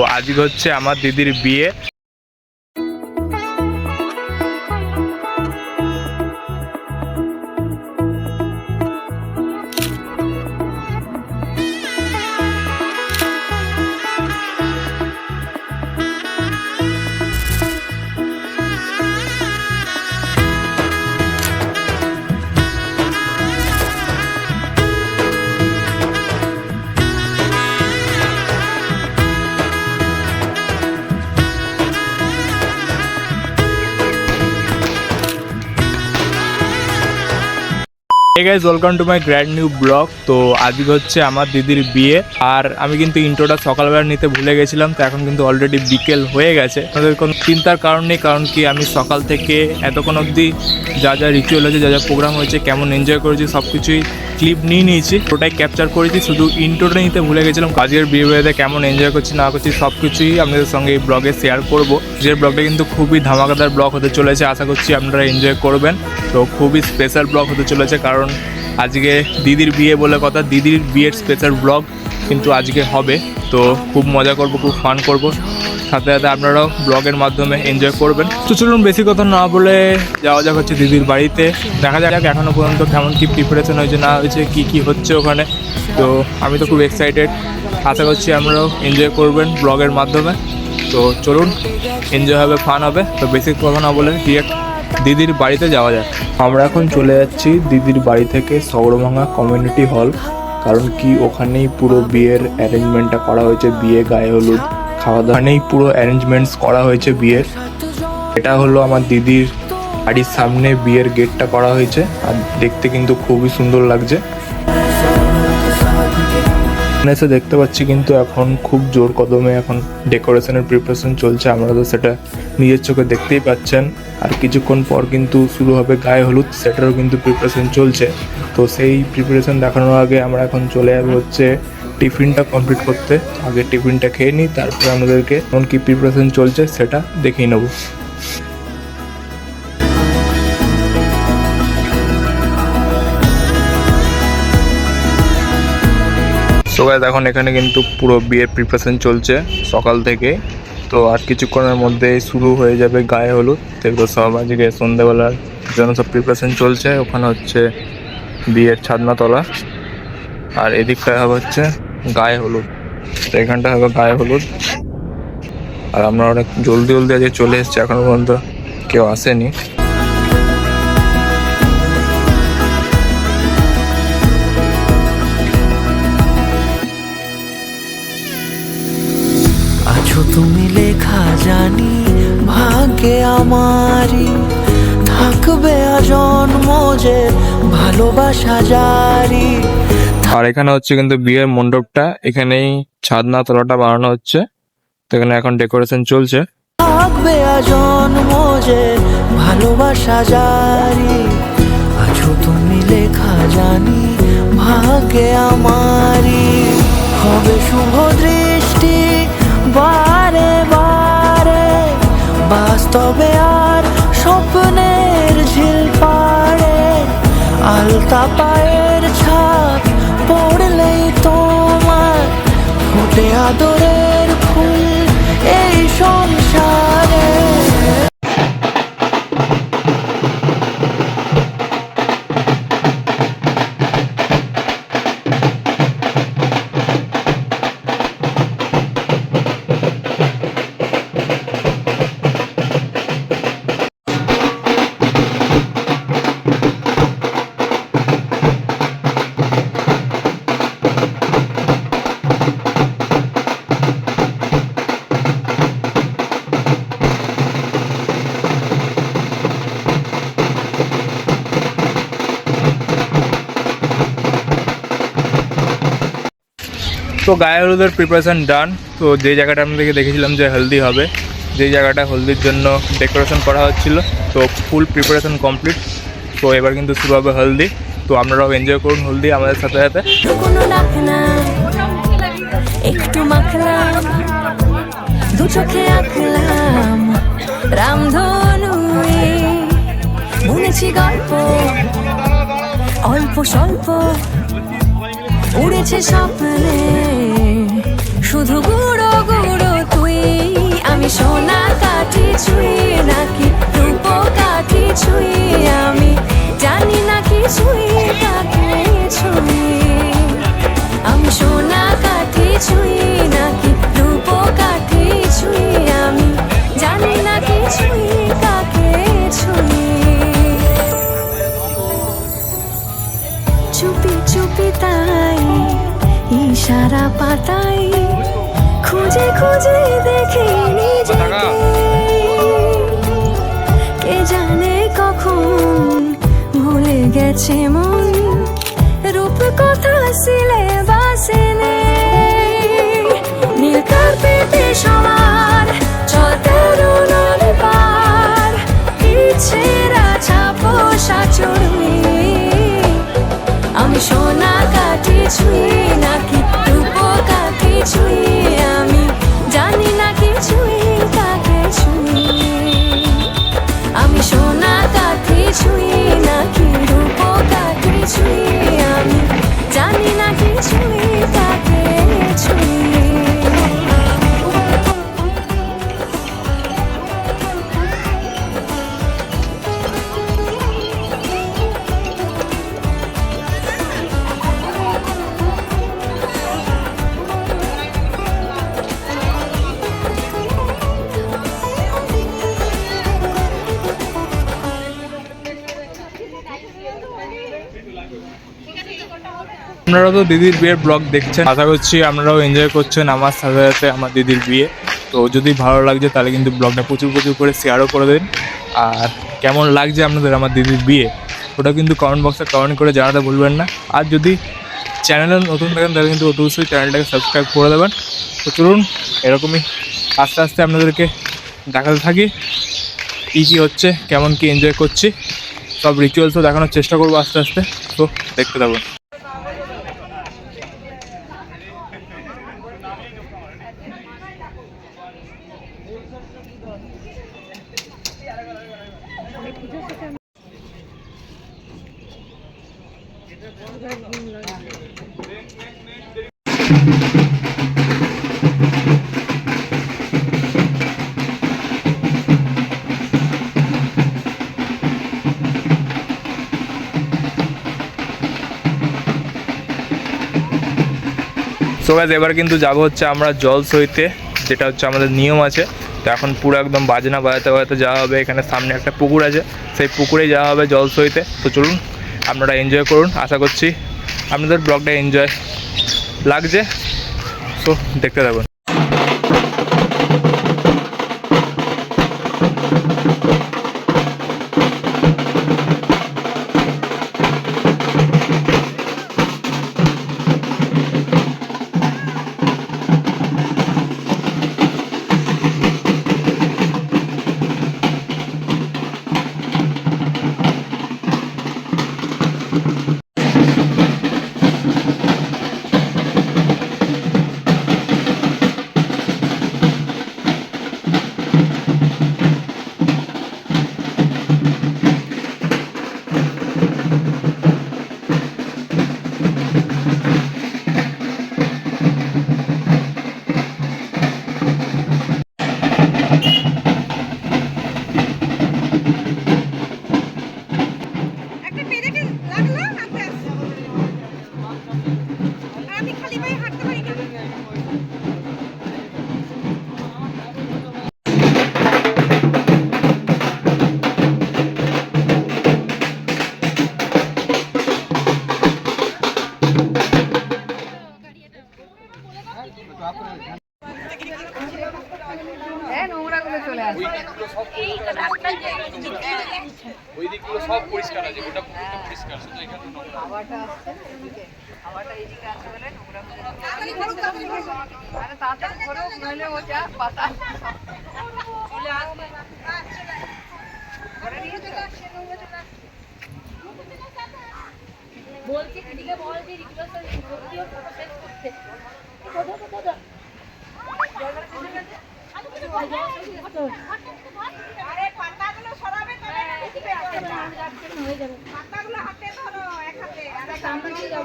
তো আজকে হচ্ছে আমার দিদির বিয়ে। Hey guys, welcome to my brand new blog. তো আজকে হচ্ছে আমার দিদির বিয়ে, আর আমি কিন্তু ইন্ট্রোটা সকালবেলা নিতে ভুলে গেছিলাম। তো এখন কিন্তু অলরেডি বিকেল হয়ে গেছে। আমাদের কোনো চিন্তার কারণ নেই, কারণ কি আমি সকাল থেকে এতক্ষণ অবধি যা যা রিচুয়াল হয়েছে, যা যা প্রোগ্রাম হয়েছে, কেমন এনজয় করেছি, সব কিছুই ক্লিপ নিয়ে নিয়েছি, ওটাই ক্যাপচার করেছি। শুধু ইন্ট্রোটা নিতে ভুলে গেছিলাম। আজকের বিয়েতে কেমন এনজয় করছি না করছি সব কিছুই আপনাদের সঙ্গে এই ব্লগে শেয়ার করবো। যে ব্লগটা কিন্তু খুবই ধামাকাদার ব্লগ হতে চলেছে, আশা করছি আপনারা এনজয় করবেন। তো খুবই স্পেশাল ব্লগ হতে চলেছে, কারণ আজকে দিদির বিয়ে বলে কথা, দিদির বিয়ের স্পেশাল ব্লগ কিন্তু আজকে হবে। তো খুব মজা করব, খুব ফান করব, সাথে সাথে আপনারাও ব্লগের মাধ্যমে এনজয় করবেন। তো চলুন বেশি কথা না বলে যাওয়া যাক হচ্ছে দিদির বাড়িতে। দেখা যাক এখনও পর্যন্ত কেমন কী প্রিপারেশন হয়েছে না হয়েছে, কী হচ্ছে ওখানে। তো আমি তো খুব এক্সাইটেড, আশা করছি আপনারাও এনজয় করবেন ব্লগের মাধ্যমে। তো চলুন, এনজয় হবে, ফান হবে। তো বেশি কথা না বলে ডিরেক্ট দিদির বাড়িতে যাওয়া যায়। আমরা এখন চলে যাচ্ছি দিদির বাড়ি থেকে সগড়ভাঙা কমিউনিটি হল, কারণ কি ওখানেই পুরো বিয়ের অ্যারেঞ্জমেন্টটা করা হয়েছে। বিয়ে, গায়ে হলুদ, খাওয়া দাওয়া, ওখানেই পুরো অ্যারেঞ্জমেন্টস করা হয়েছে বিয়ের। এটা হলো আমার দিদির বাড়ির সামনে বিয়ের গেটটা করা হয়েছে, আর দেখতে কিন্তু খুবই সুন্দর লাগছে। এসে দেখতে পাচ্ছি কিন্তু এখন খুব জোর কদমে এখন ডেকোরেশনের প্রিপারেশন চলছে। আপনারা তো সেটা নিজের চোখে দেখতেই পাচ্ছেন। আর কিছুক্ষণ পর কিন্তু শুরু হবে গায়ে হলুদ, সেটারও কিন্তু প্রিপারেশন চলছে। তো সেই প্রিপারেশন দেখানোর আগে আমরা এখন চলে যাবো হচ্ছে টিফিনটা কমপ্লিট করতে। আগে টিফিনটা খেয়ে নিই, তারপরে আমাদেরকে কোন কী প্রিপারেশন চলছে সেটা দেখিয়ে নেবো। তো গাইস, এখন এখানে কিন্তু পুরো বিয়ের প্রিপারেশন চলছে সকাল থেকে। তো আর কিছুক্ষণের মধ্যে শুরু হয়ে যাবে গায়ে হলুদ। তো সব আজকে সন্ধ্যেবেলার জন্য সব প্রিপারেশন চলছে। ওখানে হচ্ছে বিয়ের ছাদনা তলা, আর এদিকটায় হবে হচ্ছে গায়ে হলুদ। তো এখানটা হবে গায়ে হলুদ। আর আমরা অনেক জলদি আজকে চলে এসেছি, এখনো পর্যন্ত কেউ আসেনি। তুমি লেখা জানি ভাগ্যে আমারই, থাকবে আজন্ম যে ভালোবাসা জারি। আর এখানে হচ্ছে কিন্তু বিয়ের মণ্ডপটা, এখানেই ছাদনা তলাটা বানানো হচ্ছে। তো এখানে এখন ডেকোরেশন চলছে। থাকবে আজন্ম যে ভালোবাসা জারি, আছো তুমি লেখা জানি ভাগ্যে আমারই। হবে শুভ দৃষ্টি বারে বারে, বাস্তবে আর স্বপ্নের ঝিল পাড়ে। আলতা পায়ের ছাপ পড়লেই তোমার ফোটে আদরের ফুল এই সংসারে। তো গায়ে হলুদের প্রিপারেশন ডান। তো যে জায়গাটা আপনাদেরকে দেখেছিলাম যে হলদি হবে, যেই জায়গাটা হলদির জন্য ডেকোরেশন করা হচ্ছিল, তো ফুল প্রিপারেশন কমপ্লিট। তো এবার কিন্তু শুরু হবে হলদি। তো আপনারাও এনজয় করুন হলদি আমাদের সাথে সাথে। একটু মাখলাম, দু চোখে আঁকলাম রামধনু, বুনেছি গল্প অল্প স্বল্প, উড়েছে স্বপ্নে শুধু গুঁড়ো গুঁড়ো। বুঝে দেখি নিজেকে, কে জানে কখন ভুলে গেছে মন, রূপ কথা সিলেবাসে নেই। নীল কার্পেটে সবার চলতে রোনার পার, ইচ্ছেরা ছাপোষা চড়ুই। আমি সোনা কাঠি ছুঁই নাকি রূপ কাঠি ছুঁই, আমি জানি না কিছুই কাকে ছুঁই। আমি সোনা কাঠি ছুঁই নাকি রূপ কাঠি ছুঁই, আমি জানি না কিছুই কাকে ছুঁই। আপনারা তো দিদির বিয়ের ব্লগ দেখছেন, আশা করছি আপনারাও এনজয় করছেন আমার সাথে সাথে আমার দিদির বিয়ে। তো যদি ভালো লাগছে তাহলে কিন্তু ব্লগটা প্রচুর করে শেয়ারও করে দিন। আর কেমন লাগছে আপনাদের আমার দিদির বিয়ে ওটা কিন্তু কমেন্ট বক্সে কমেন্ট করে জানাতে ভুলবেন না। আর যদি চ্যানেলে নতুন থাকেন তাহলে কিন্তু অবশ্যই চ্যানেলটাকে সাবস্ক্রাইব করে দেবেন। তো চলুন এরকমই আস্তে আস্তে আপনাদেরকে দেখাতে থাকি কী হচ্ছে, কেমন কি এনজয় করছি, সব রিচুয়ালসও দেখানোর চেষ্টা করবো আস্তে আস্তে। তো দেখতে থাকুন। সো গাইস এবার কিন্তু যাবো হচ্ছে আমরা জল সইতে, যেটা হচ্ছে আমাদের নিয়ম আছে। তো এখন পুরো একদম বাজনা বাজাতে যাওয়া হবে। এখানে সামনে একটা পুকুর আছে, সেই পুকুরেই যাওয়া হবে জল সইতে। তো চলুন আপনারা এনজয় করুন, আশা করছি আপনাদের ব্লগটা এনজয় লাগছে। সো দেখতে থাকুন। ওই দিকগুলো সব পরিষ্কার আছে, ওটা পুরোটা পরিষ্কার, শুধু এখানে হাওয়াটা আসছে না এদিকে, হাওয়াটা এইদিকে আসছে বলে নোংরা আরে তাড়াতাড়ি করো নইলে ও যা পাতা চলে আসবে ঘরে নিয়ে চলে আসছে নোংরা চলে আসছে। বলছি দিদিকে বল যে রিকোয়েস্ট ভিডিও ফটো শেষ করতে দাদা আরে পাতাগুলো সরাবে তবে এদিকে হয়ে যাবে, পাতাগুলো হাতে ধরো এক হাতে আরে সামনে দিয়ে যাব।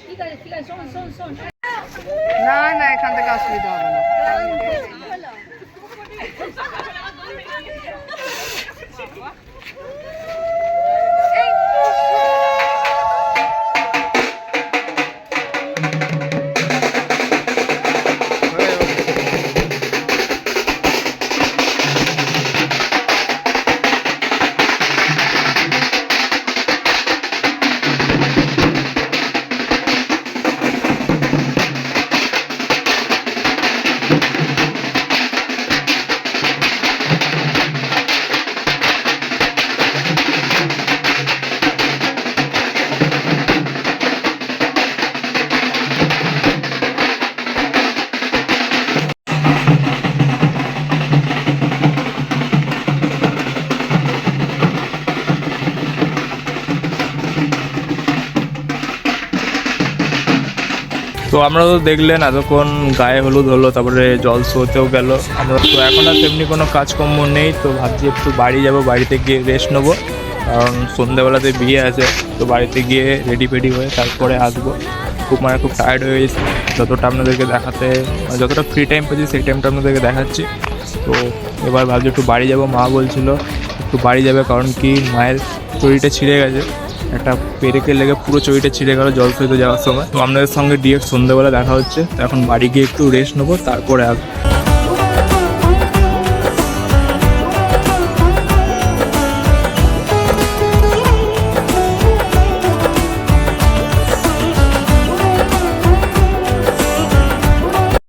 ঠিক আছে শোন না এখান থেকে অসুবিধা হবে না। তো আমরা তো দেখলেন এতক্ষণ গায়ে হলুদ হলো, তারপরে জল শোতেও গেল। আমরা তো এখন আর তেমনি কোনো কাজকর্ম নেই, তো ভাবছি একটু বাড়ি যাব, বাড়িতে গিয়ে রেস্ট নেবো, কারণ সন্ধ্যেবেলাতে বিয়ে আছে। তো বাড়িতে গিয়ে রেডি ফেডি হয়ে তারপরে আসবো। খুব টায়ার্ড হয়ে গেছি, যতটা আপনাদেরকে দেখাতে যতটা ফ্রি টাইম পেয়েছি সেই টাইমটা আপনাদেরকে দেখাচ্ছি। তো এবার ভাবছি একটু বাড়ি যাব, মা বলছিল একটু বাড়ি যাবে, কারণ কি মায়ের চড়িটা ছিঁড়ে গেছে, একটা পেরেকে লেগে পুরো চড়িটা ছিঁড়ে গেল জল সইতে যাওয়ার সময়। তো আপনাদের সঙ্গে ডিরেক্ট সন্ধ্যেবেলা দেখা হচ্ছে। তো এখন বাড়ি গিয়ে একটু রেস্ট নেবো, তারপরে আসবো।